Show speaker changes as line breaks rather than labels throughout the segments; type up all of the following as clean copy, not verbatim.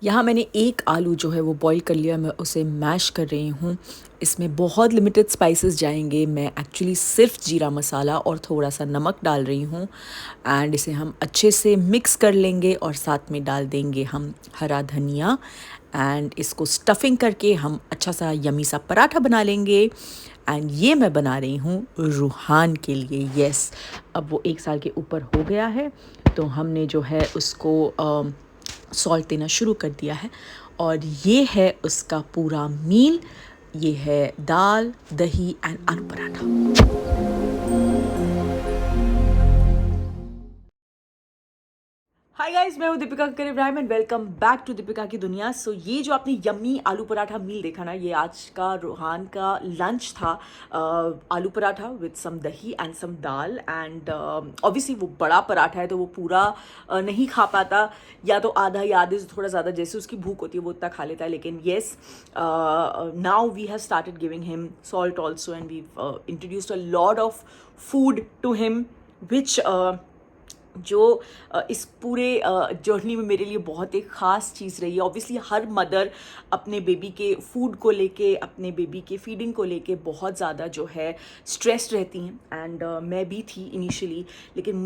यहाँ मैंने एक आलू जो है वो बॉईल कर लिया, मैं उसे मैश कर रही हूँ। इसमें बहुत लिमिटेड स्पाइसेस जाएंगे। मैं एक्चुअली सिर्फ जीरा मसाला और थोड़ा सा नमक डाल रही हूँ एंड इसे हम अच्छे से मिक्स कर लेंगे और साथ में डाल देंगे हम हरा धनिया एंड इसको स्टफिंग करके हम अच्छा सा यमी सा पराठा बना लेंगे। एंड ये मैं बना रही हूँ रूहान के लिए। यस, अब वो 1 साल के ऊपर हो गया है, तो हमने जो है उसको सॉल्ट देना शुरू कर दिया है। और ये है उसका पूरा मील। ये है दाल, दही एंड आलू पराठा। हाय गाइस, मैं हूँ Deepika Kakkar Ibrahim and welcome back to Deepika की दुनिया। सो ये जो आपने यम्मी आलू पराठा मील देखा ना, ये आज का रूहान का लंच था। आलू paratha with some dahi and some dal and obviously वो बड़ा पराठा है तो वो पूरा नहीं खा पाता, या तो आधा या आधे से थोड़ा ज़्यादा, जैसे उसकी भूख होती है वो उतना खा लेता है। लेकिन yes, now we have started giving him salt also and we introduced a lot of food to him which जो इस पूरे जर्नी में मेरे लिए बहुत एक ख़ास चीज़ रही है। ऑब्वियसली हर मदर अपने बेबी के फूड को लेके, अपने बेबी के फीडिंग को लेके बहुत ज़्यादा जो है स्ट्रेस्ड रहती हैं एंड मैं भी थी इनिशियली। लेकिन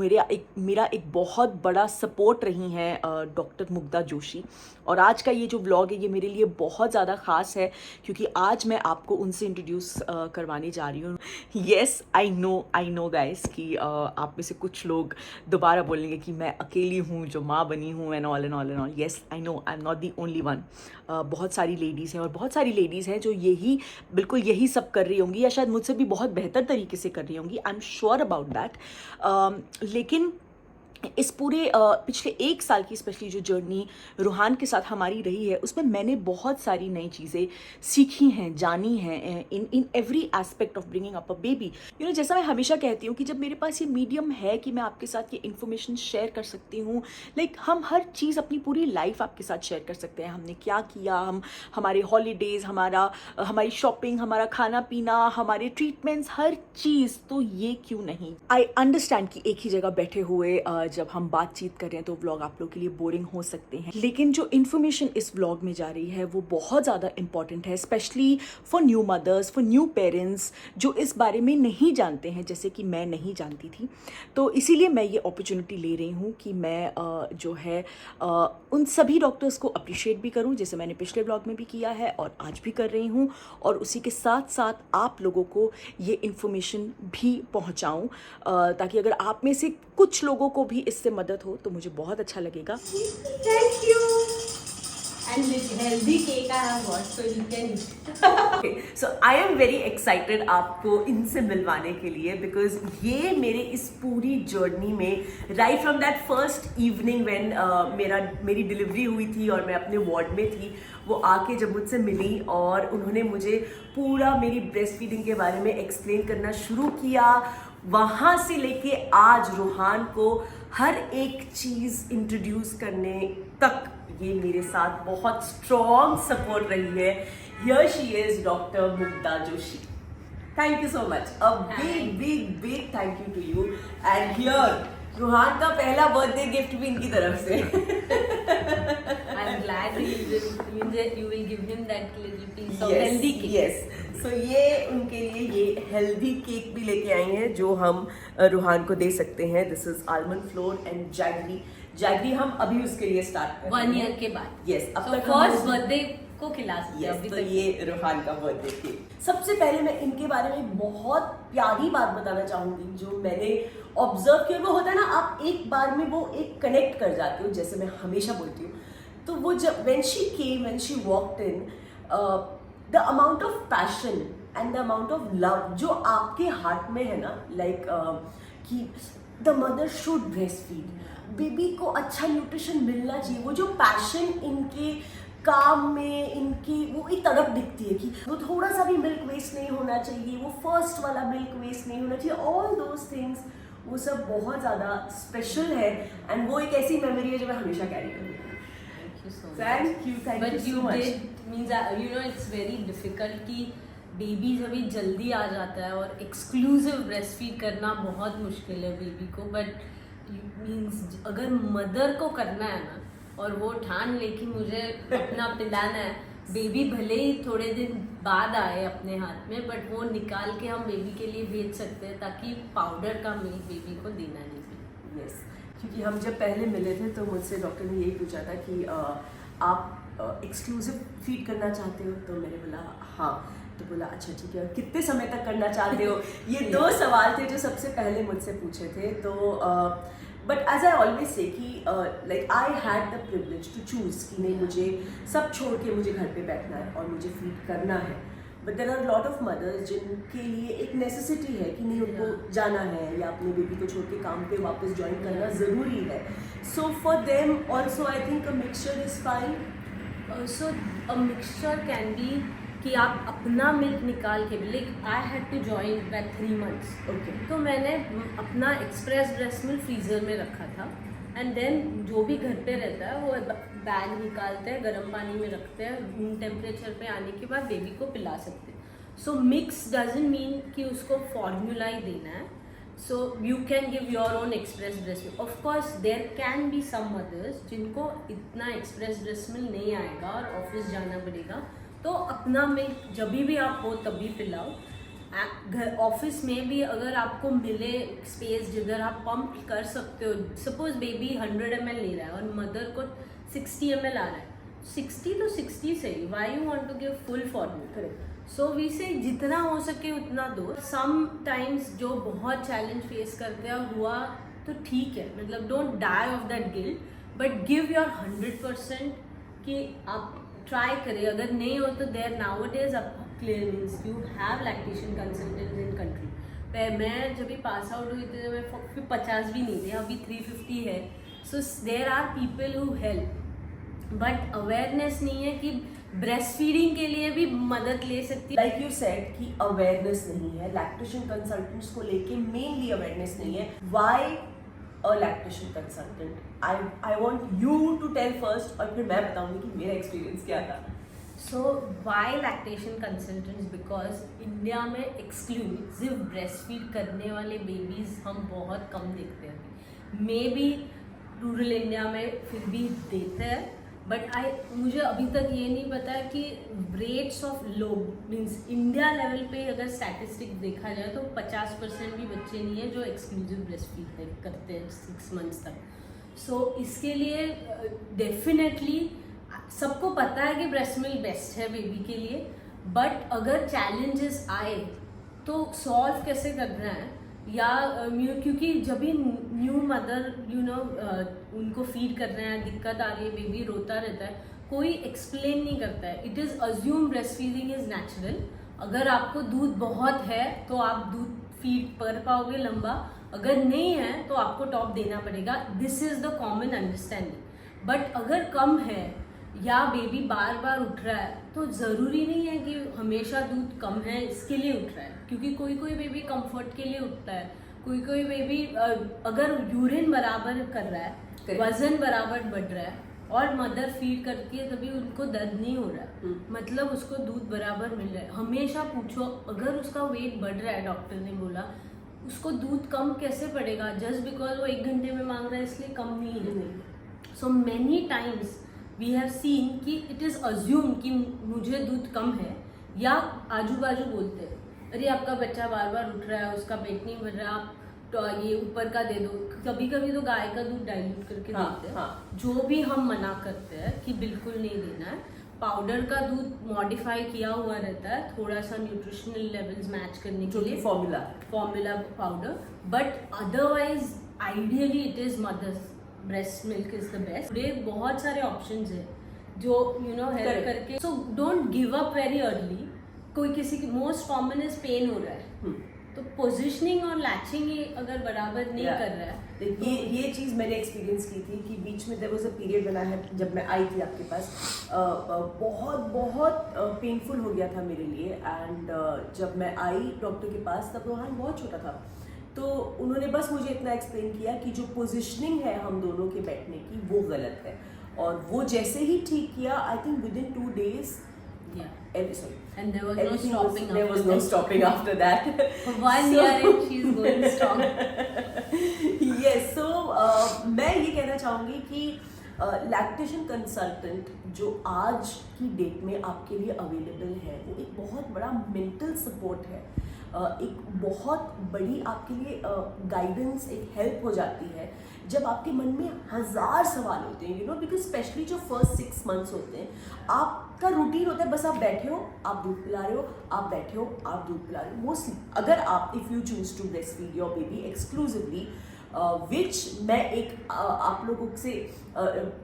मेरा एक बहुत बड़ा सपोर्ट रही हैं डॉक्टर मुग्धा जोशी। और आज का ये जो व्लॉग है ये मेरे लिए बहुत ज़्यादा ख़ास है क्योंकि आज मैं आपको उनसे इंट्रोड्यूस करवाने जा रही हूँ। येस, आई नो गाइस कि आप में से कुछ लोग दोबारा बोलेंगे कि मैं अकेली हूँ जो माँ बनी हूँ and all and all and all. Yes, I know I am not the only one. बहुत सारी लेडीज़ हैं और बहुत सारी लेडीज़ हैं जो बिल्कुल यही सब कर रही होंगी, या शायद मुझसे भी बहुत बेहतर तरीके से कर रही होंगी। I am sure about that. लेकिन इस पूरे पिछले 1 साल की स्पेशली जो जर्नी रूहान के साथ हमारी रही है, उसमें मैंने बहुत सारी नई चीज़ें सीखी हैं, जानी हैं in every aspect of bringing up a baby. जैसा मैं हमेशा कहती हूँ कि जब मेरे पास ये मीडियम है कि मैं आपके साथ ये इन्फॉर्मेशन शेयर कर सकती हूँ, लाइक हम हर चीज़, अपनी पूरी लाइफ आपके साथ शेयर कर सकते हैं। हमने क्या किया, हमारे हॉलीडेज़, हमारी शॉपिंग, हमारा खाना पीना, हमारे ट्रीटमेंट्स, हर चीज़। तो ये क्यों नहीं। आई अंडरस्टैंड कि एक ही जगह बैठे हुए जब हम बातचीत कर रहे हैं तो व्लॉग आप लोग के लिए बोरिंग हो सकते हैं, लेकिन जो इन्फॉर्मेशन इस व्लॉग में जा रही है वो बहुत ज़्यादा इंपॉर्टेंट है, specially for new mothers, for new parents जो इस बारे में नहीं जानते हैं, जैसे कि मैं नहीं जानती थी। तो इसीलिए मैं ये अपॉर्चुनिटी ले रही हूँ कि मैं जो है उन सभी डॉक्टर्स को अप्रिशिएट भी करूँ, जैसे मैंने पिछले व्लॉग में भी किया है और आज भी कर रही हूँ, और उसी के साथ साथ आप लोगों को ये इन्फॉर्मेशन भी पहुँचाऊँ ताकि अगर आप में से कुछ लोगों को भी इससे मदद हो तो मुझे बहुत अच्छा लगेगा।
Thank you. And this healthy cake I have got, so you can eat.
So I am very excited आपको इनसे मिलवाने के लिए, बिकॉज ये मेरे इस पूरी जर्नी में right from that first evening when मेरी डिलीवरी हुई थी और मैं अपने वार्ड में थी, वो आके जब मुझसे मिली और उन्होंने मुझे पूरा मेरी ब्रेस्ट फीडिंग के बारे में एक्सप्लेन करना शुरू किया, वहाँ से लेके आज रूहान को हर एक चीज़ इंट्रोड्यूस करने तक ये मेरे साथ बहुत स्ट्रॉन्ग सपोर्ट रही है। Here she is doctor Mugdha Joshi. Thank you so much, a big big big thank you to you. And here Ruhaan का पहला बर्थडे गिफ्ट भी इनकी तरफ से।
I'm glad you will give him that little piece of healthy cake.
Yes. So ये उनके लिए ये हेल्दी केक भी लेके आई हैं जो हम रूहान को दे सकते हैं। This is almond floor and jaggery हम अभी उसके लिए स्टार्ट कर
1 year के बाद।
यस, अब तक
फर्स्ट बर्थडे को खिला सकते हैं।
यस, तो ये रूहान का बर्थडे केक। सबसे पहले मैं इनके बारे में बहुत प्यारी बात बताना चाहूंगी जो मैंने ऑब्जर्व किया। वो होता है ना, आप एक बार में वो एक कनेक्ट कर जाते हो, जैसे मैं हमेशा बोलती हूँ। तो वो जब when she walked in, the amount of passion and the amount of love जो आपके हार्ट में है ना, लाइक कि the mother should breast feed, baby को अच्छा न्यूट्रिशन मिलना चाहिए, वो जो पैशन इनके काम में, इनकी वो एक तड़प दिखती है कि वो थोड़ा सा भी मिल्क वेस्ट नहीं होना चाहिए, वो फर्स्ट वाला मिल्क वेस्ट नहीं होना चाहिए, ऑल दोज थिंग्स, वो सब बहुत ज़्यादा स्पेशल है। एंड वो एक ऐसी मेमोरी है जो मैं हमेशा कैरी करूँगी। Thank you so
But you
much.
did means it's very difficult कि बेबी जब भी जल्दी आ जाता है और एक्सक्लूसिव ब्रेस्ट फीड करना बहुत मुश्किल है बेबी को। बट मीन्स अगर मदर को करना है ना, और वो ठान ले कि मुझे अपना पिलाना है, बेबी भले ही थोड़े दिन बाद आए अपने हाथ में, बट वो निकाल के हम बेबी के लिए भेज सकते हैं ताकि पाउडर का मिल्क बेबी को देना नहीं चाहिए।
यस, क्योंकि हम जब पहले मिले थे तो मुझसे डॉक्टर ने यही पूछा था कि आप एक्सक्लूसिव फीड करना चाहते हो, तो मैंने बोला हाँ। तो बोला अच्छा ठीक है, कितने समय तक करना चाहते हो? ये 2 सवाल थे जो सबसे पहले मुझसे पूछे थे। तो but as I always say कि like I had the privilege to choose कि नहीं, मुझे सब छोड़ के मुझे घर पे बैठना है और मुझे फीड करना है। But there are lot of mothers जिनके लिए एक नेसेसिटी है कि नहीं, उनको जाना है या अपने बेबी को छोड़ के काम पे वापस ज्वाइन करना ज़रूरी है। So for them also I think a mixture is fine.
So a mixture can be कि आप अपना मिल्क निकाल के, like I had to join by 3 months।
Okay,
तो मैंने अपना एक्सप्रेस ब्रेस्ट मिल्क फ्रीज़र में रखा था, एंड देन जो भी घर पे रहता है वो बैग निकालते हैं, गर्म पानी में रखते हैं, रूम टेम्परेचर पे आने के बाद बेबी को पिला सकते हैं। सो मिक्स डजंट मीन कि उसको फॉर्मूला ही देना है। So you can give your own express breast milk. Of course there can be some mothers जिनको इतना एक्सप्रेस ब्रेस्ट मिल्क नहीं आएगा और ऑफिस जाना पड़ेगा, तो अपना मिल्क जब भी आप हो तभी पिलाओ। घर ऑफिस में भी अगर आपको मिले स्पेस जिधर आप पंप कर सकते हो, सपोज बेबी 100 ml ले रहा है और मदर को 60 ml आ रहा है, 60 तो 60 सही, why you want to give full formula?
Correct.
So we say जितना हो सके उतना दो। सम टाइम्स जो बहुत चैलेंज फेस करते हैं हुआ तो ठीक है, मतलब don't die of that guilt, but give your 100% कि आप ट्राई करें। अगर नहीं हो तो देयर नाउअडेज आप clear means you have lactation consultants in country. मैं जब भी पास आउट हुई थी मैं 50 भी नहीं थे, अभी 350 है। So there are people who help, but awareness नहीं है कि ब्रेस्ट फीडिंग के लिए भी मदद ले सकती है।
लाइक यू सेड कि अवेयरनेस नहीं है, लैक्टेशन कंसल्टेंट्स को लेके मेनली अवेयरनेस नहीं है। Why a lactation consultant? I want you to tell first और फिर मैं बताऊंगी कि मेरा एक्सपीरियंस क्या था।
So why lactation consultants? Because India में एक्सक्लूसिव ब्रेस्ट फीड करने वाले बेबीज हम बहुत कम देखते हैं। मे बी रूरल इंडिया में फिर भी देते हैं, बट मुझे अभी तक ये नहीं पता है कि रेट्स ऑफ लोग मीन्स इंडिया लेवल पे अगर स्टैटिस्टिक देखा जाए तो 50% भी बच्चे नहीं है जो एक्सक्लूसिव ब्रेस्ट फीड करते हैं 6 months तक। सो इसके लिए डेफिनेटली सबको पता है कि ब्रेस्ट मिल्क बेस्ट है बेबी के लिए, बट अगर चैलेंजेस आए तो सॉल्व कैसे करना है, या क्योंकि जब भी न्यू मदर उनको फीड कर रहे हैं, दिक्कत आ रही है, बेबी रोता रहता है, कोई एक्सप्लेन नहीं करता है। It is assume breast feeding is natural. अगर आपको दूध बहुत है तो आप दूध फीड कर पाओगे लंबा, अगर नहीं है तो आपको टॉप देना पड़ेगा। This is the common understanding. But अगर कम है या बेबी बार बार उठ रहा है तो ज़रूरी नहीं है कि हमेशा दूध कम है इसके लिए उठ रहा है, क्योंकि कोई कोई बेबी कंफर्ट के लिए उठता है, कोई कोई बेबी अगर यूरिन बराबर कर रहा है, वजन बराबर बढ़ रहा है और मदर फीड करती है तभी उनको दर्द नहीं हो रहा है, मतलब उसको दूध बराबर मिल रहा है। हमेशा पूछो, अगर उसका वेट बढ़ रहा है, डॉक्टर ने बोला उसको दूध कम कैसे पड़ेगा, जस्ट बिकॉज वो 1 घंटे में मांग रहा है इसलिए कम नहीं है। So many times we have seen कि इट इज़ अज्यूम कि मुझे दूध कम है, या आजू बाजू बोलते हैं अरे आपका बच्चा बार बार उठ रहा है, उसका पेट नहीं भर रहा, आप तो ये ऊपर का दे दो। कभी कभी तो गाय का दूध डाइल्यूट करके देते हैं, जो भी हम मना करते हैं कि बिल्कुल नहीं देना है। पाउडर का दूध मॉडिफाई किया हुआ रहता है थोड़ा सा न्यूट्रिशनल लेवल्स मैच करने के लिए, formula powder, but otherwise ideally it is mothers breast milk is the best. Today बहुत सारे ऑप्शंस है जो हेल्प करके। So don't give up very early. कोई किसी की मोस्ट कॉमन इज पेन हो रहा है, तो पोजिशनिंग और लैचिंग ही अगर बराबर नहीं कर रहा है
तो ये चीज़ मैंने एक्सपीरियंस की थी कि बीच में देयर वाज अ पीरियड बना है जब मैं आई थी आपके पास, बहुत पेनफुल हो गया था मेरे लिए। एंड जब मैं आई डॉक्टर के पास तब रोहान बहुत छोटा था, तो उन्होंने बस मुझे इतना एक्सप्लेन किया कि जो पोजिशनिंग है हम दोनों के बैठने की वो गलत है, और वो जैसे ही ठीक किया I think with in 2 days
and there was
no stopping after that.
For 1 year and she's going strong.
Yes, so मैं ये कहना चाहूँगी कि लैक्टेशन कंसल्टेंट जो आज की डेट में आपके लिए अवेलेबल है वो एक बहुत बड़ा मेंटल सपोर्ट है, एक बहुत बड़ी आपके लिए गाइडेंस, एक हेल्प हो जाती है जब आपके मन में 1000 सवाल होते हैं, यू नो, बिकॉज स्पेशली जो फर्स्ट 6 मंथ्स होते हैं आपका रूटीन होता है, बस आप बैठे हो, आप दूध पिला रहे हो, आप बैठे हो, आप दूध पिला रहे हो। मोस्टली अगर आप, if you choose to breast feed your baby exclusively, which मैं एक आप लोगों से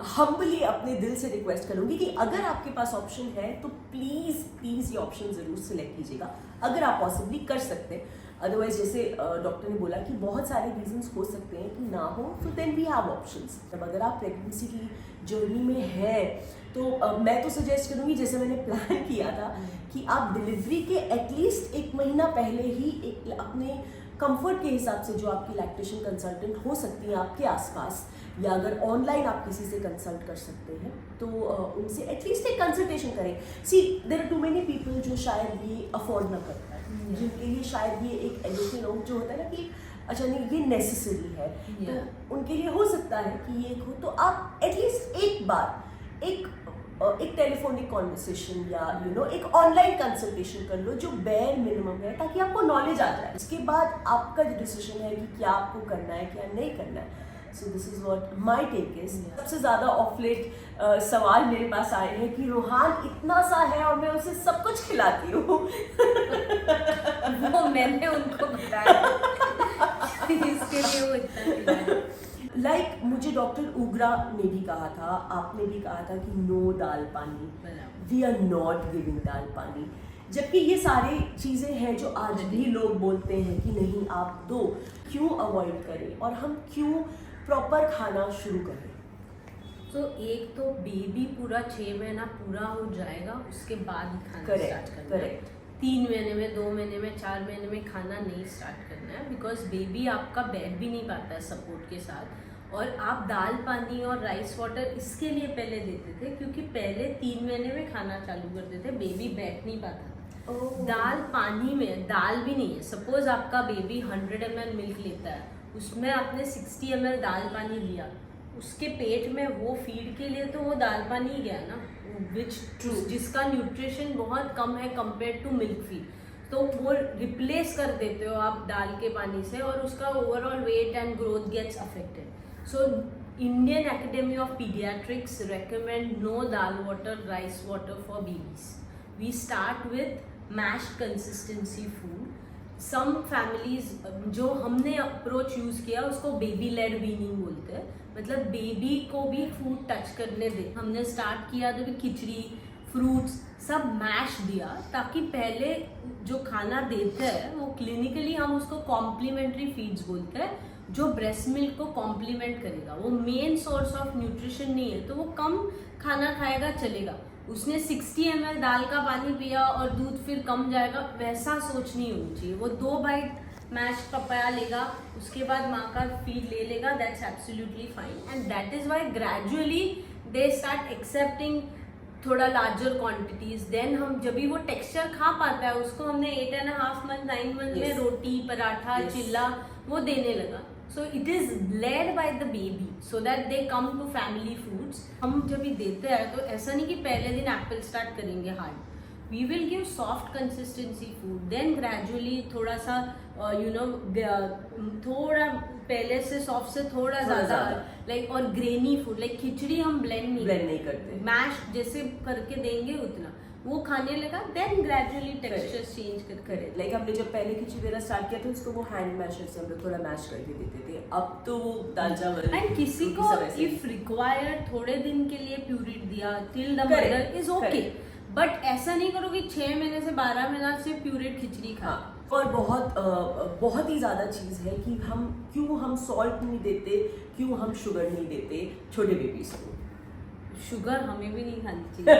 हम्बली अपने दिल से रिक्वेस्ट करूँगी कि अगर आपके पास ऑप्शन है तो प्लीज़ प्लीज़ ये ऑप्शन ज़रूर सेलेक्ट कीजिएगा अगर आप पॉसिबली कर सकते हैं। अदरवाइज जैसे डॉक्टर ने बोला कि बहुत सारे रीजंस हो सकते हैं कि ना हो, तो देन वी हैव ऑप्शंस। जब अगर आप प्रेगनेंसी की जर्नी में है तो मैं तो सजेस्ट करूँगी, जैसे मैंने प्लान किया था, कि आप डिलीवरी के एटलीस्ट 1 महीना पहले ही एक अपने कंफर्ट के हिसाब से जो आपकी लैक्टेशन कंसल्टेंट हो सकती है आपके आसपास, या अगर ऑनलाइन आप किसी से कंसल्ट कर सकते हैं तो उनसे एटलीस्ट एक कंसल्टेशन करें। See there are too many people जो शायद ये अफोर्ड ना कर पाए, जिनके लिए शायद ये एक एडिशनल हो जो होता है ना कि अच्छा नहीं ये नेसेसरी है, तो उनके लिए हो सकता है कि ये हो, तो आप एटलीस्ट एक बार एक टेलीफोनिक कॉन्वर्सेशन या यू नो एक ऑनलाइन कंसल्टेशन कर लो जो बेयर मिनिमम है, ताकि आपको नॉलेज आ जाए। इसके बाद आपका जो डिसीजन है कि क्या आपको करना है क्या नहीं करना है। So this is what my take is. सबसे ज़्यादा ऑफ लेट सवाल मेरे पास आए हैं कि रोहान इतना सा है और मैं उसे सब कुछ खिलाती हूँ।
वो मैंने उनको बताया इसके लिए वो इतना खिलाया।
लाइक मुझे डॉक्टर उग्रा ने भी कहा था, आपने भी कहा था कि नो दाल पानी, वी आर नॉट गिविंग दाल पानी, जबकि ये सारी चीज़ें हैं जो आज भी लोग बोलते हैं कि नहीं आप दो। क्यों अवॉइड करें और हम क्यों प्रॉपर खाना शुरू करें?
तो एक तो बेबी पूरा 6 महीना पूरा हो जाएगा उसके बाद ही खाना स्टार्ट करना है। 3 महीने में, 2 महीने में, 4 महीने में खाना नहीं स्टार्ट करना है, बिकॉज बेबी आपका बैठ भी नहीं पाता है सपोर्ट के साथ। और आप दाल पानी और राइस वाटर इसके लिए पहले देते थे क्योंकि पहले 3 महीने में खाना चालू करते थे, बेबी बैठ नहीं पाता था। दाल पानी में दाल भी नहीं है। सपोज आपका बेबी 100 ml मिल्क लेता है, उसमें आपने 60 ml दाल पानी लिया, उसके पेट में वो फीड के लिए तो वो दाल पानी ही गया ना, जिसका न्यूट्रिशन बहुत कम है कंपेयर टू मिल्क फीड, तो वो रिप्लेस कर देते हो आप दाल के पानी से और उसका overall weight and growth gets affected. So Indian academy of paediatrics recommend no dal water, rice water for babies. We start with mashed consistency food. Some families जो हमने अप्रोच यूज़ किया उसको बेबी लेड वीनिंग बोलते हैं, मतलब baby को भी food touch करने दे। हमने स्टार्ट किया तो भी खिचड़ी, फ्रूट्स सब मैश दिया, ताकि पहले जो खाना देते हैं वो क्लिनिकली हम उसको कॉम्प्लीमेंट्री फीड्स बोलते हैं, जो ब्रेस्ट मिल्क को कॉम्प्लीमेंट करेगा। वो मेन सोर्स ऑफ न्यूट्रिशन नहीं है, तो वो कम खाना खाएगा चलेगा। उसने 60 ml दाल का पानी पिया और दूध फिर कम जाएगा, वैसा सोच नहीं होनी चाहिए। वो 2 बाइट मैश पपाया लेगा, उसके बाद माँ का फीड ले लेगा, that's absolutely fine. And that is why gradually they start accepting थोड़ा लार्जर क्वांटिटीज। देन हम जब भी वो टेक्सचर खा पाता है उसको हमने 8.5 मंथ 9 मंथ में रोटी, पराठा, चिल्ला वो देने लगा। So it is led by the baby so that they come to family foods. हम जब भी देते हैं तो ऐसा नहीं कि पहले दिन एप्पल स्टार्ट करेंगे hard, we will give soft consistency food, then gradually थोड़ा सा यू नो थोड़ा पहले से सॉफ्ट से थोड़ा ज़्यादा लाइक, और ग्रेनी फूड लाइक खिचड़ी हम ब्लेंड नहीं करते, मैश जैसे करके देंगे उतना वो खाने लगा, देन ग्रेजुअली टेक्सचर चेंज कर
लाइक हमने जब पहले खिचड़ी देना स्टार्ट किया था उसको वो हैंड मैशर से हम लोग थोड़ा मैश करके देते थे, अब तो वो दाल चावल।
एंड किसी को इफ रिक्वायर्ड थोड़े दिन के लिए प्यूरिट दिया till the mother is okay, but ऐसा नहीं करो कि 6 महीने से 12 महीना से प्यूरेट खिचड़ी खा।
और बहुत ही ज़्यादा चीज़ है कि हम सॉल्ट नहीं देते, क्यों हम शुगर नहीं देते छोटे बेबीज को।
शुगर हमें भी नहीं खानी चाहिए,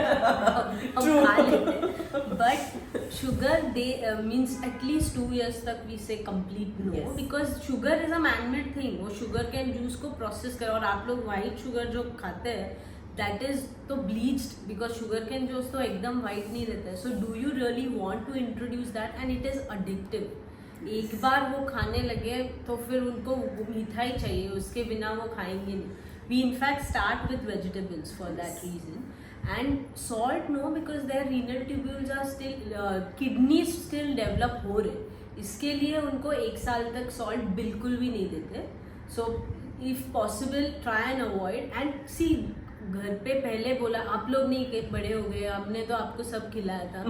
हम खा लेते, बट शुगर दे मीन्स एटलीस्ट 2 years तक we say complete no, because sugar is a manmade thing. वो शुगर कैन जूस को प्रोसेस कर, और आप लोग वाइट शुगर जो खाते हैं दैट इज तो bleached, because sugar cane juice तो एकदम वाइट नहीं रहता है। So do you really want to introduce that, and it is addictive. एक बार वो खाने लगे तो फिर उनको मीठा ही चाहिए, उसके बिना वो खाएंगे नहीं। We in fact start with vegetables for that reason. And salt no, because their renal tubules are still kidneys still develop हो रहे, इसके लिए उनको 1 साल तक salt बिल्कुल भी नहीं देते. So if possible try and avoid. And see, घर पे पहले बोला आप लोग नहीं बड़े हो गए, आपने तो आपको सब खिलाया था.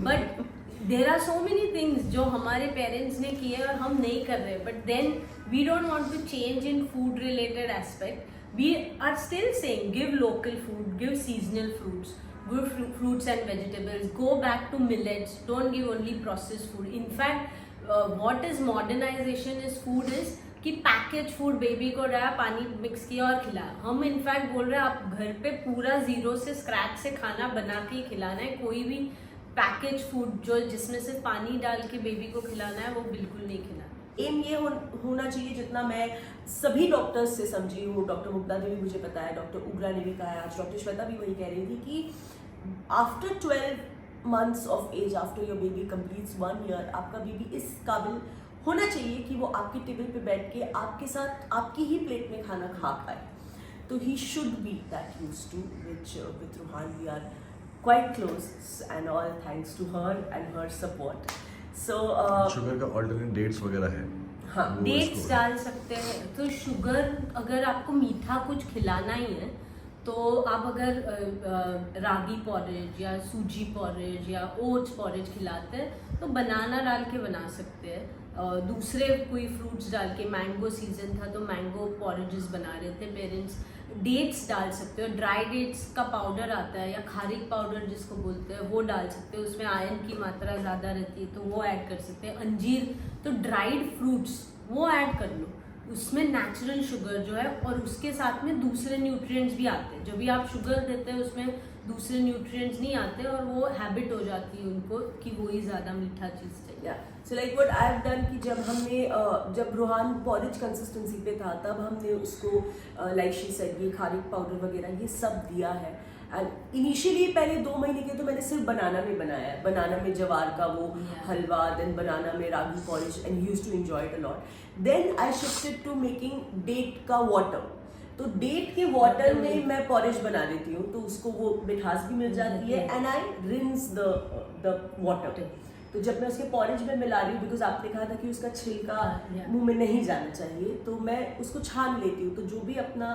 But there are so many things जो हमारे पेरेंट्स ने किए और हम नहीं कर रहे. But then we don't want to change in food related aspect. We are still saying give local food, give seasonal fruits, give fruits and vegetables, go back to millets, don't give only processed food. In fact, what is modernization is food is कि package food baby को रहा पानी mix किया और खिलाया. हम in fact बोल रहे हैं आप घर पे पूरा जीरो से स्क्रैच से खाना बना के खिलाना है. कोई भी पैकेज फूड जो जिसमें से पानी डाल के बेबी को खिलाना है वो बिल्कुल नहीं खिलाना.
एम ये होना चाहिए, जितना मैं सभी डॉक्टर्स से समझी हूँ, डॉक्टर मुग्धा ने भी मुझे बताया, डॉक्टर उग्रा ने भी कहा है, आज डॉक्टर श्वेता भी वही कह रही थी कि after 12 months of age, after your baby completes 1 year, आपका बेबी इस काबिल होना चाहिए कि वो आपके टेबल पे बैठ के आपके साथ आपकी ही प्लेट में खाना खा पाए. तो he should be that used to, which with Ruhaan we are quite close, and all thanks to her and her support. So
sugar का ऑल्टरनेट डेट्स वगैरह है.
हाँ,
वो
डेट्स
इसको-
डाल सकते हैं. तो शुगर अगर आपको मीठा कुछ खिलाना ही है तो आप अगर रागी पॉरेज या सूजी पॉरेज या ओट्स पॉरेज खिलाते हैं तो बनाना डाल के बना सकते हैं. दूसरे कोई फ्रूट्स डाल के, मैंगो सीजन था तो मैंगो पॉरेजेस बना रहे थे पेरेंट्स. डेट्स डाल सकते हो, ड्राई डेट्स का पाउडर आता है या खारिक पाउडर जिसको बोलते हैं वो डाल सकते हो. उसमें आयरन की मात्रा ज़्यादा रहती है तो वो ऐड कर सकते हैं. अंजीर तो ड्राइड फ्रूट्स वो ऐड कर लो, उसमें नेचुरल शुगर जो है और उसके साथ में दूसरे न्यूट्रिएंट्स भी आते हैं. जब भी आप शुगर देते हैं उसमें दूसरे न्यूट्रिएंट्स नहीं आते और वो हैबिट हो जाती है उनको कि वही ज़्यादा मीठा चीज़ चाहिए.
So like what I have done कि जब हमने जब रूहान पॉरेज कंसिस्टेंसी पे था तब हमने उसको लाइक शी सेड ये खारिक पाउडर वगैरह ये सब दिया है. एंड इनिशियली पहले 2 महीने के तो मैंने सिर्फ बनाना में बनाया है, बनाना में जवार का वो हलवा, देन बनाना में ragi porridge, and he used to enjoy it a lot. Then I shifted to making date का वाटर. तो डेट के वाटर में मैं पॉरेज बना देती हूँ तो उसको वो मिठास भी मिल जाती है. And I rinse the water. तो जब मैं उसके पॉरेज में मिला रही हूँ, बिकॉज आपने कहा था कि उसका छिलका मुंह में नहीं जाना चाहिए, तो मैं उसको छान लेती हूँ. तो जो भी अपना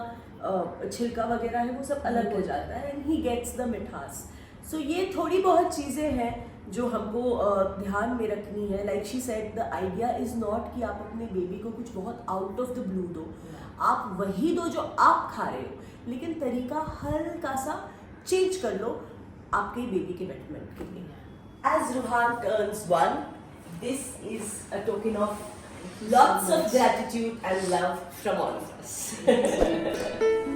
छिलका वगैरह है वो सब अलग हो जाता है एंड ही गेट्स द मिठास. सो ये थोड़ी बहुत चीज़ें हैं जो हमको ध्यान में रखनी है. Like she said the idea is not कि आप अपने बेबी को कुछ बहुत आउट ऑफ द ब्लू दो. आप वही दो जो आप खा रहे हो, लेकिन तरीका हल्का सा चेंज कर लो आपके बेबी के बेटरमेंट के लिए. As Ruhan turns 1, this is a token of lots of gratitude and love from all of us.